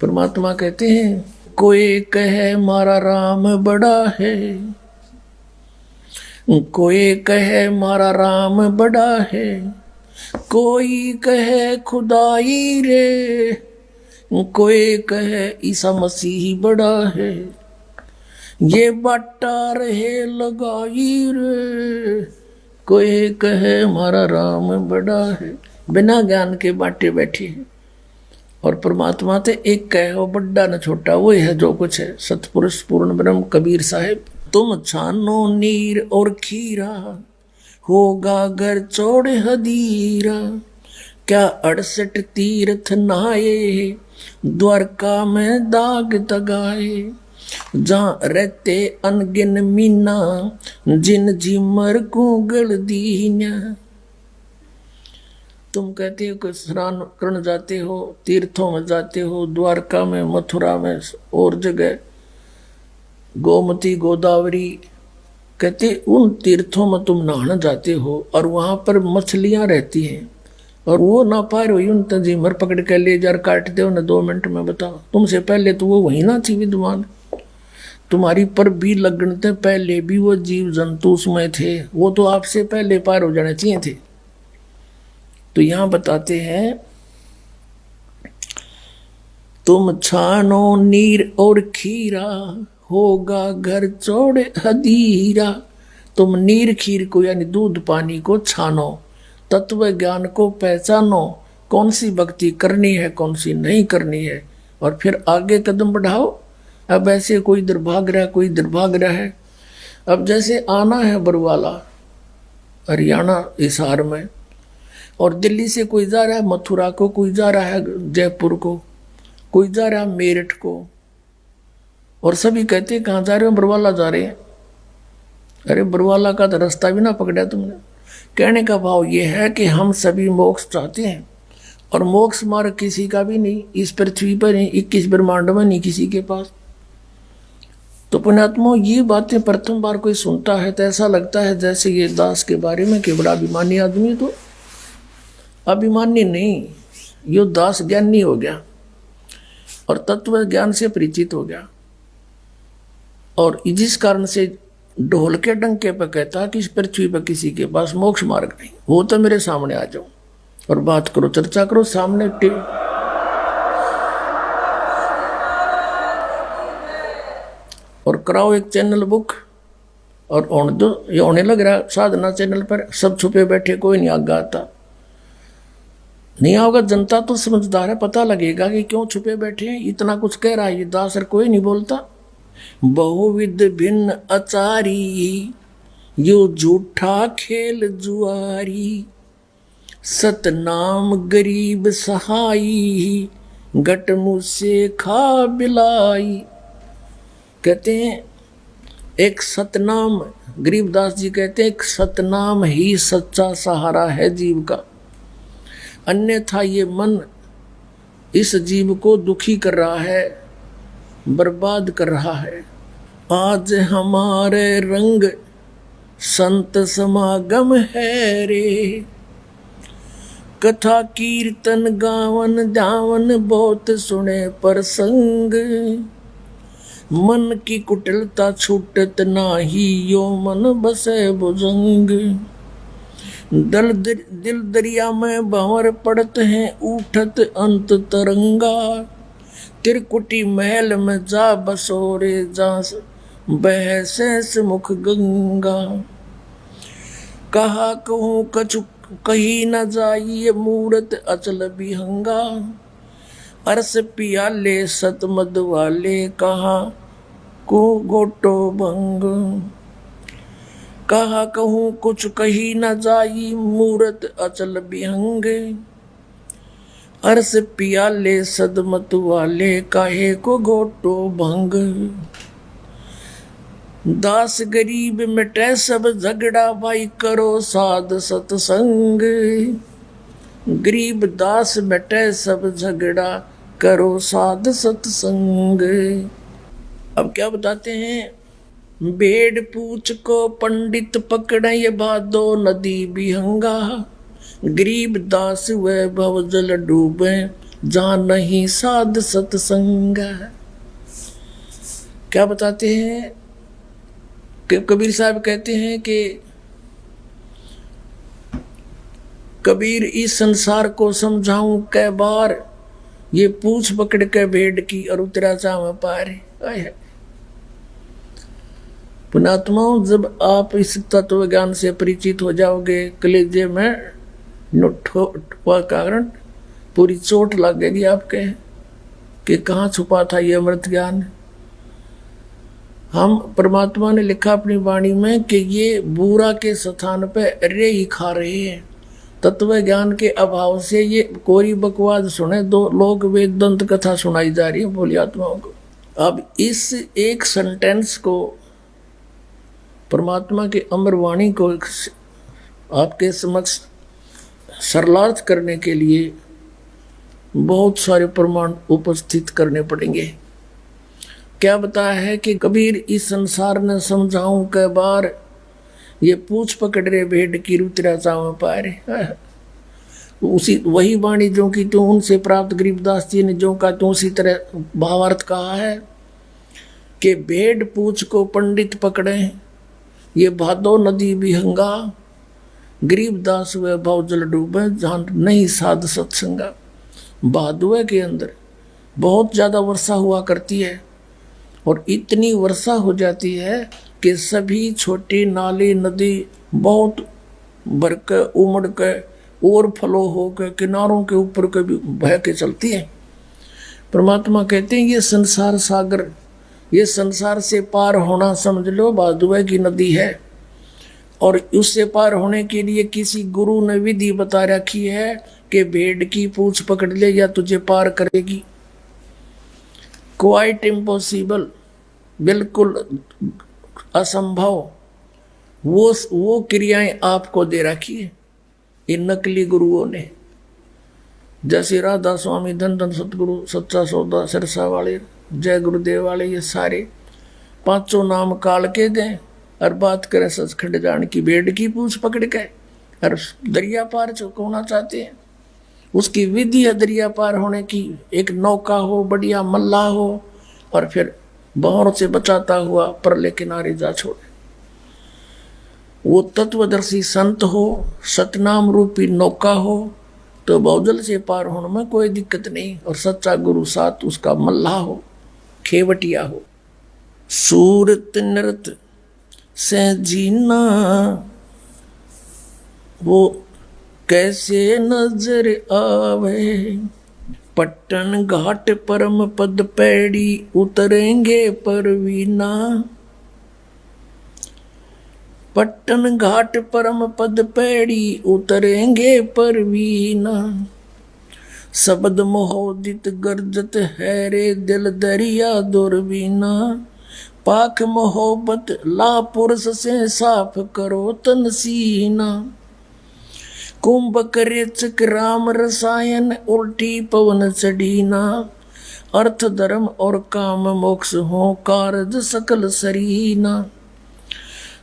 परमात्मा कहते हैं कोई कहे मारा राम बड़ा है, कोई कहे मारा राम बड़ा है, कोई कहे खुदाई रे, कोई कहे ईसा मसीह बड़ा है, ये बाटा रहे लगाई रे, कोई कहे हमारा राम बड़ा है। बिना ज्ञान के बाटे बैठी है। और परमात्मा ते एक कहे वो बड़ा न छोटा, वो है जो कुछ है। सतपुरुष पूर्ण ब्रह्म कबीर साहिब, तुम छानो नीर और खीरा, होगा घर चौड़े हदीरा, क्या 68 तीर्थ नहाए, द्वारका में दाग तगाए, जहाँ रहते अनगिन मीना, जिन झिमर को गल दीना। तुम कहते हो कि स्नान करने जाते हो, तीर्थों में जाते हो, द्वारका में, मथुरा में और जगह, गोमती गोदावरी, कहते उन तीर्थों में तुम नहाने जाते हो और वहां पर मछलियां रहती हैं और वो ना पार हुई उन तंजीमर पकड़ के ले जार काट दे उन्हें 2 मिनट में। बताओ, तुमसे पहले तो वो वही ना थी विद्वान, तुम्हारी पर भी लगने पहले भी वो जीव जंतु उसमें थे, वो तो आपसे पहले पार हो जाने चाहिए थे। तो यहां बताते हैं तुम छानो नीर और खीरा, होगा घर चौड़े हदीरा। तुम नीर खीर को यानी दूध पानी को छानो, तत्व ज्ञान को पहचानो, कौन सी भक्ति करनी है कौन सी नहीं करनी है, और फिर आगे कदम बढ़ाओ। अब ऐसे कोई इधर भाग रहा है, कोई इधर भाग रहा है। अब जैसे आना है बरवाला हरियाणा हिसार में, और दिल्ली से कोई जा रहा है मथुरा को, कोई जा रहा है जयपुर को, कोई जा रहा है मेरठ को, और सभी कहते हैं कहाँ जा रहे हो? बरवाला जा रहे हैं। अरे बरवाला का तो रास्ता भी ना पकड़ा तुमने। कहने का भाव ये है कि हम सभी मोक्ष चाहते हैं, और मोक्ष मार्ग किसी का भी नहीं, इस पृथ्वी पर नहीं, 21 ब्रह्मांड में नहीं किसी के पास। तो पुण्यात्मा, ये बातें प्रथम बार कोई सुनता है तो ऐसा लगता है जैसे ये दास के बारे में कि बड़ा अभिमानी आदमी। तो अभिमानी नहीं, यो दास ज्ञानी हो गया और तत्व ज्ञान से परिचित हो गया, और जिस कारण से ढोल के डंके पर कहता कि इस पृथ्वी पर किसी के पास मोक्ष मार्ग नहीं। वो तो मेरे सामने आ जाओ और बात करो, चर्चा करो सामने और कराओ एक चैनल बुक और होने दो। ये होने लग रहा साधना चैनल पर, सब छुपे बैठे, कोई नहीं आगा आता। नहीं आओगा, जनता तो समझदार है, पता लगेगा कि क्यों छुपे बैठे हैं। इतना कुछ कह रहा है ये दास, कोई नहीं बोलता। बहुविध भिन्न अचारी, यो झूठा खेल जुआरी, सतनाम गरीब सहाई, घट मुझसे खा बिलाई। कहते हैं एक सतनाम, गरीबदास जी कहते हैं एक सतनाम ही सच्चा सहारा है जीव का, अन्यथा ये मन इस जीव को दुखी कर रहा है, बर्बाद कर रहा है। आज हमारे रंग संत समागम है रे, कथा कीर्तन गावन जावन बहुत सुने प्रसंग, मन की कुटिलता छूटत नाही, यो मन बसे भुजंग। दिल दरिया में भंवर पड़त हैं, उठत अंत तरंगा, त्रिकुटी महल में जा बसोरे, जा बह शेष मुख गंगा। कहा कहूँ कछु कही न जाइए, मूरत अचल बिहंगा, अरस पियाले सत मद वाले, कहा को गोटो भंग। कहा कहूँ कुछ कही न जाई, मूरत अचल बिहंग, अरस पियाले सदमत वाले, काहे को गोटो भंग। दास गरीब मिटे सब झगड़ा, भाई करो साध सतसंग। गरीब दास मिटे सब झगड़ा, करो साध सतसंग। अब क्या बताते हैं? भेड़ पूछ को पंडित पकड़े, ये भादो नदी बिहंगा, गरीब दास वह भव जल डूबे, जहां नहीं साध सत्संग। क्या बताते हैं कि कबीर साहब कहते हैं कि कबीर इस संसार को समझाऊं कै बार, ये पूछ पकड़ के भेड़ की और उतरा चाव पार। पुणात्माओं, जब आप इस तत्व ज्ञान से परिचित हो जाओगे, कलेजे में कारण पूरी चोट लगेगी आपके कि कहाँ छुपा था ये अमृत ज्ञान। हम परमात्मा ने लिखा अपनी वाणी में कि ये बुरा के स्थान पे रे ही खा रहे हैं। तत्व ज्ञान के अभाव से ये कोरी बकवास सुने, दो लोग वेदांत कथा सुनाई जा रही है भोली आत्माओं को। अब इस एक सेंटेंस को, परमात्मा की अमर वाणी को आपके समक्ष सरलार्थ करने के लिए बहुत सारे प्रमाण उपस्थित करने पड़ेंगे। क्या बताया है कि कबीर इस संसार ने समझाऊं कै बार, ये पूछ पकड़ रे भेड़ की रुतरा चाव पार। उसी वही वाणी जो कि तू उनसे प्राप्त गरीबदास जी ने जो का तू उसी तरह भावार्थ कहा है कि भेड़ पूछ को पंडित पकड़े, ये भादो नदी विहंगा, गरीबदास व भाव जल डूबे, जहां नहीं साध सत्संगा। भादुए के अंदर बहुत ज्यादा वर्षा हुआ करती है और इतनी वर्षा हो जाती है कि सभी छोटी नाली नदी बहुत भर के उमड़ के और फ्लो हो के किनारों के ऊपर के भी बह के चलती है। परमात्मा कहते हैं ये संसार सागर, ये संसार से पार होना समझ लो भादुए की नदी है, और उससे पार होने के लिए किसी गुरु ने विधि बता रखी है कि भेड़ की पूंछ पकड़ ले या तुझे पार करेगी। क्वाइट इम्पॉसिबल, बिल्कुल असंभव, वो क्रियाएं आपको दे रखी है इन नकली गुरुओं ने। जैसे राधा स्वामी, धन धन सतगुरु, सच्चा सौदा, सिरसा वाले, जय गुरुदेव वाले, ये सारे पांचों नाम काल के दें और बात करें सचखंड जान की। भेड़ की पूंछ पकड़ के और दरिया पार चुकाना चाहते हैं। उसकी विधि है दरिया पार होने की, एक नौका हो, बढ़िया मल्ला हो, और फिर बहरों से बचाता हुआ परले किनारे जा छोड़े। वो तत्वदर्शी संत हो, सतनाम रूपी नौका हो, तो बहुजल से पार होने में कोई दिक्कत नहीं, और सच्चा गुरु साथ उसका मल्ला हो, खेवटिया हो। सूरत नृत से जीना वो कैसे नजर आवे, पट्टन घाट परम पद पैड़ी उतरेंगे परवीना। पट्टन घाट परम पद पैड़ी उतरेंगे परवीना। शब्द मोहोदित गर्जत है रे दिल दरिया दुर्बीना। पाक मोहब्बत ला पुरुष से साफ करो तन सीना। कुंभ रेचक राम रसायन उल्टी पवन चढ़ीना। अर्थ धर्म और काम मोक्ष हो कारज सकल सरीना।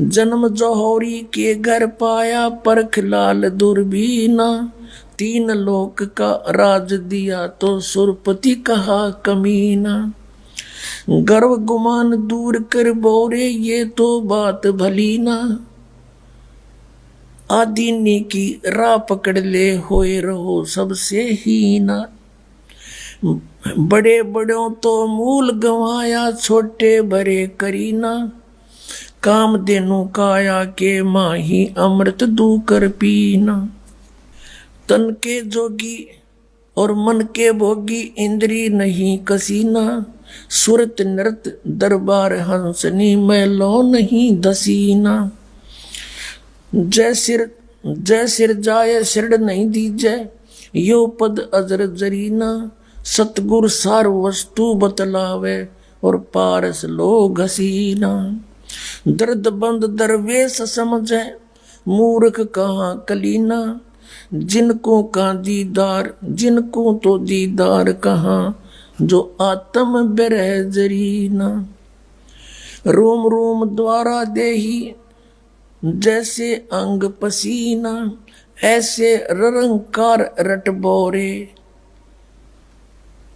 जन्म जौहरी के घर पाया परख लाल दुर्बीना। तीन लोक का राज दिया तो सुरपति कहा कमीना। गर्व गुमान दूर कर बोरे ये तो बात भली ना। आदीनी की राह पकड़ ले होए रहो सबसे हीना। बड़े बड़ों तो मूल गंवाया छोटे बड़े करीना। काम देनु काया के माही अमृत दू कर पीना। तन के जोगी और मन के भोगी इंद्री नहीं कसीना। सुरत नृत दरबार हंसनी मैलो नहीं दसीना। जय सिर जाए सिर नहीं दीजे यो पद अजर जरीना। सतगुर सार वस्तु बतलावे और पारस लो घसीना। दर्द बंद दरवेश समझे मूर्ख कहाँ कलीना। जिनको का दीदार जिनको तो दीदार कहाँ जो आत्म बिरह जरीना। रोम रोम द्वारा देही जैसे अंग पसीना। ऐसे ररंकार रट बोरे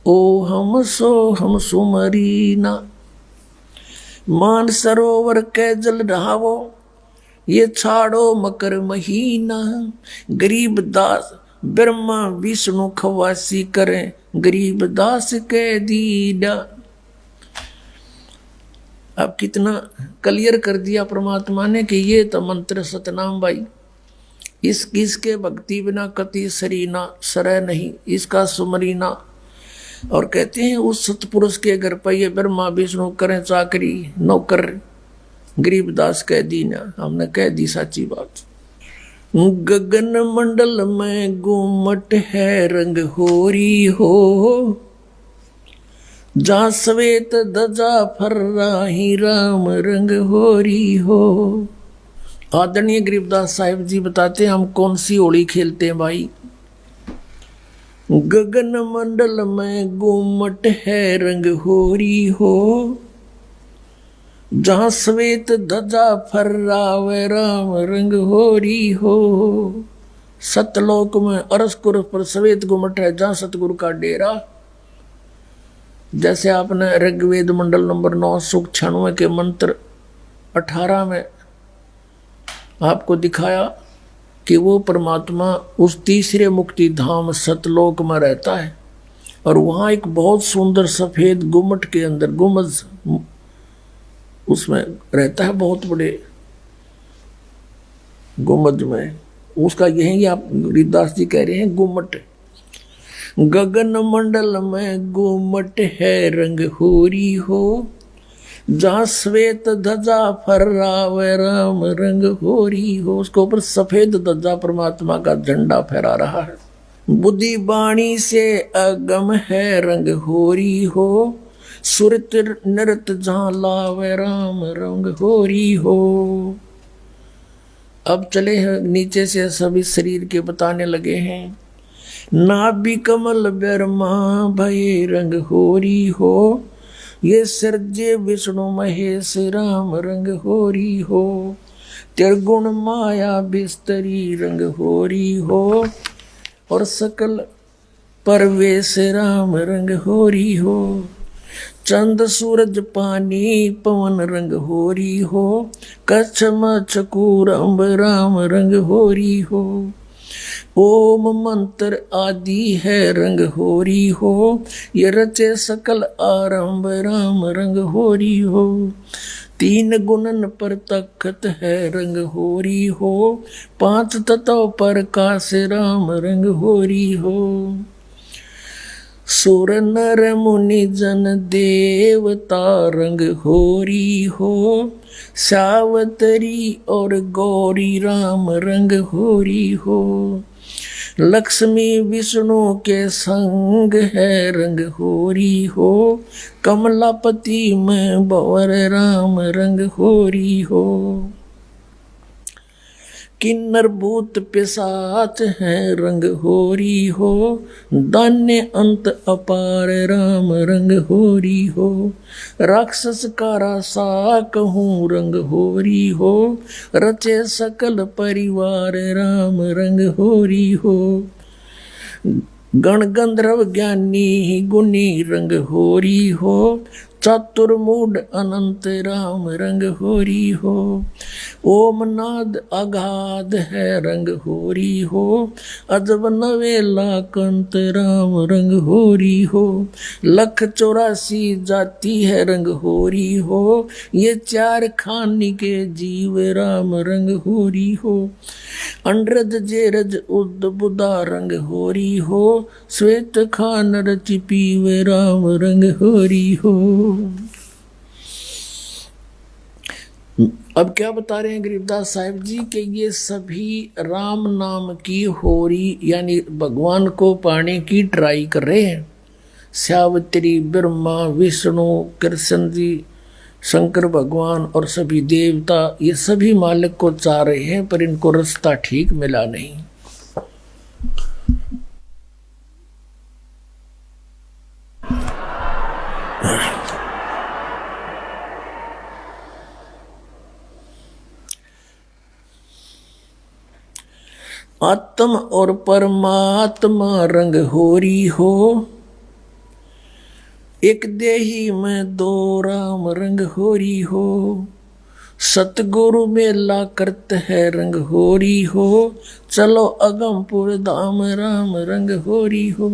ओ हम सो हम सुमरीना। मान सरोवर के जल रहावो, ये छाड़ो मकर महीना। गरीब दास ब्रह्मा विष्णु खवासी करें, गरीब दास के दीना। अब कितना क्लियर कर दिया परमात्मा ने कि ये तो मंत्र सतनाम भाई, इसके भक्ति बिना कति सरीना सरय नहीं, इसका सुमरीना। और कहते हैं उस सतपुरुष के घर पर ये ब्रह्मा विष्णु करें चाकरी, नौकर गरीबदास कह दीना। हमने कह दी साची बात। गगन मंडल में गुमट है रंग होरी हो, जा श्वेत ध्वजा फर्राही राम रंग होरी हो। आदरणीय गरीबदास साहिब जी बताते हैं हम कौन सी होली खेलते हैं भाई। गगन मंडल में गुमट है रंग होरी हो, जहां श्वेत ध्वजा फर्रावे राम रंग होरी हो। सतलोक में अरसकुर पर श्वेत गुमट है, जहां सतगुरु का डेरा। जैसे आपने ऋग्वेद मंडल नंबर 9 सूक्त 96 के मंत्र 18 में आपको दिखाया कि वो परमात्मा उस तीसरे मुक्ति धाम सतलोक में रहता है। और वहाँ एक बहुत सुंदर सफेद गुम्मट के अंदर गुम्बज उसमें रहता है, बहुत बड़े गुम्बज में। उसका यही आप गरीबदास जी कह रहे हैं गुम्मट। गगन मंडल में गुम्मट है रंग होरी हो, जहाँ श्वेत ध्वजा फर्रावे राम रंग होरी हो। उसके ऊपर सफेद ध्वजा परमात्मा का झंडा फहरा रहा है। बुद्धि वाणी से अगम है रंग होरी हो, सुरत नृत जहाँ लावे राम रंग होरी हो। अब चले हैं नीचे से सभी शरीर के बताने लगे हैं। नाभि कमल ब्रह्मा भय रंग होरी हो, ये सर्जे विष्णु महेश राम रंग होरी हो। त्रिगुण माया बिस्तरी रंग होरी हो, और सकल परवेश राम रंग होरी हो। चंद सूरज पानी पवन रंग होरी हो, कच्छ मच्छ कूरम्ब राम रंग होरी हो। ओम मंत्र आदि है रंग होरी हो, ये रचे सकल आरंभ राम रंग होरी हो। तीन गुणन पर तखत है रंग होरी हो, पांच तत्व पर काश राम रंग होरी हो। सुर नर मुनि जन देवता रंग होरी हो, सावतरी और गौरी राम रंग होरी हो। लक्ष्मी विष्णु के संग है रंग होरी हो, कमलापति में भंवर राम रंग होरी हो। किन्नर भूत पिशाच है रंग होरी हो, दान्य अंत अपार राम रंग होरी हो। राक्षस कारा सा कहूँ रंग होरी हो, रचे सकल परिवार राम रंग होरी हो। गण गंधर्व ज्ञानी गुनी रंग होरी हो, चतुर्मूढ़ अनंत राम रंग होरी हो। ओम नाद अगाध है रंग होरी हो, अजब नवेला कंत राम रंग होरी हो। लख 84 जाति है रंग होरी हो, ये चार खानी के जीव राम रंग होरी हो। अंड्रज जेरज उद बुदा रंग होरी हो, श्वेत खान रच पीवे राम रंग होरी हो। अब क्या बता रहे हैं गरीबदास साहिब जी कि ये सभी राम नाम की होरी यानी भगवान को पाने की ट्राई कर रहे हैं। सावित्री ब्रह्मा विष्णु कृष्ण जी शंकर भगवान और सभी देवता ये सभी मालिक को चाह रहे हैं, पर इनको रास्ता ठीक मिला नहीं। आत्म और परमात्मा रंग होरी हो, एक देही में दो राम रंग होरी हो, सतगुरु मेला करते है रंग होरी हो, चलो अगमपुर धाम राम रंग होरी हो।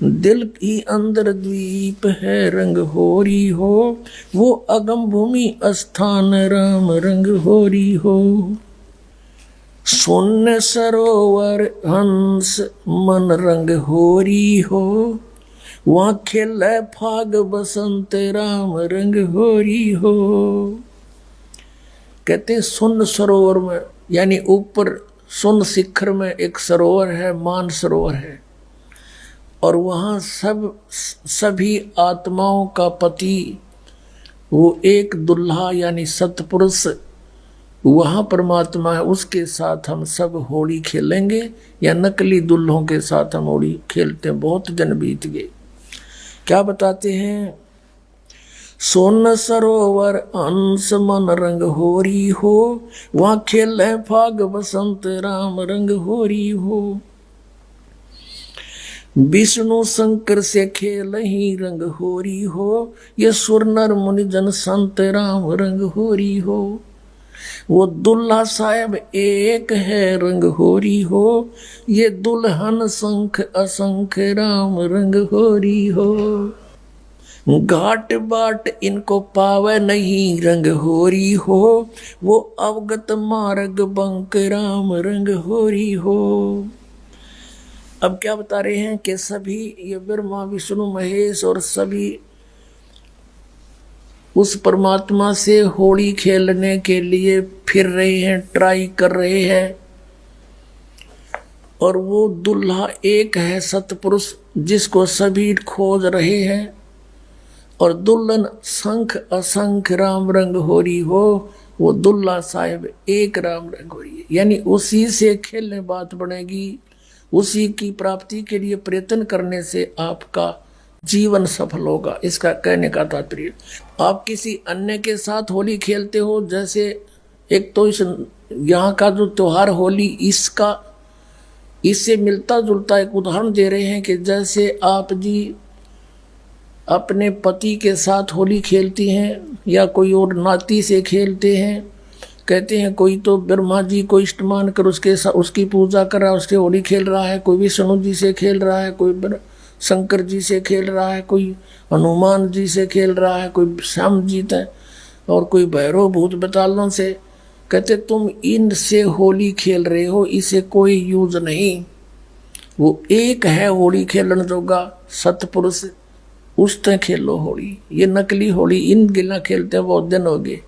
दिल की अंदर द्वीप है रंग होरी हो, वो अगम भूमि स्थान राम रंग होरी हो। शून्य सरोवर हंस मन रंग होरी हो, वहाँ खेले फाग बसंत राम रंग होरी हो। कहते शून्य सरोवर में, यानी ऊपर शून्य शिखर में एक सरोवर है, मान सरोवर है, और वहाँ सभी आत्माओं का पति वो एक दुल्हा यानी सतपुरुष वहाँ परमात्मा है, उसके साथ हम सब होली खेलेंगे, या नकली दुल्हों के साथ हम होली खेलते हैं। बहुत दिन बीत गए। क्या बताते हैं? सोन सरोवर अंश मन रंग होरी हो, वहाँ खेले फाग बसंत राम रंग होरी हो। विष्णु शंकर से खेल ही रंग होरी हो, ये सुर नर मुनि जन संत राम रंग होरी हो। वो दुल्हा साहब एक है रंग होरी हो, ये दुल्हन शंख असंख राम रंग होरी हो। घाट बाट इनको पावे नहीं रंग होरी हो, वो अवगत मार्ग बंक राम रंग होरी हो। अब क्या बता रहे हैं कि सभी ये ब्रह्मा विष्णु महेश और सभी उस परमात्मा से होली खेलने के लिए फिर रहे हैं, ट्राई कर रहे हैं, और वो दुल्हा एक है सतपुरुष जिसको सभी खोज रहे हैं, और दुल्हन शंख असंख राम रंग होरी हो, वो दुल्हा साहिब एक राम रंग होरी है। यानी उसी से खेलने बात बनेगी, उसी की प्राप्ति के लिए प्रयत्न करने से आपका जीवन सफल होगा। इसका कहने का तात्पर्य, आप किसी अन्य के साथ होली खेलते हो, जैसे एक तो इस यहाँ का जो त्योहार होली इससे मिलता जुलता एक उदाहरण दे रहे हैं कि जैसे आप जी अपने पति के साथ होली खेलती हैं, या कोई और नाती से खेलते हैं। कहते हैं कोई तो ब्रह्मा जी को इष्ट मान कर उसकी पूजा कर रहा है, उससे होली खेल रहा है, कोई विष्णु जी से खेल रहा है, कोई शंकर जी से खेल रहा है, कोई हनुमान जी से खेल रहा है, कोई श्याम जी है, और कोई भैरव भूत बतालों से। कहते तुम इनसे होली खेल रहे हो, इसे कोई यूज नहीं। वो एक है होली खेलन जोगा सतपुरुष, उस तरह खेलो होली। ये नकली होली इन गिला खेलते हैं, बहुत दिन हो गए।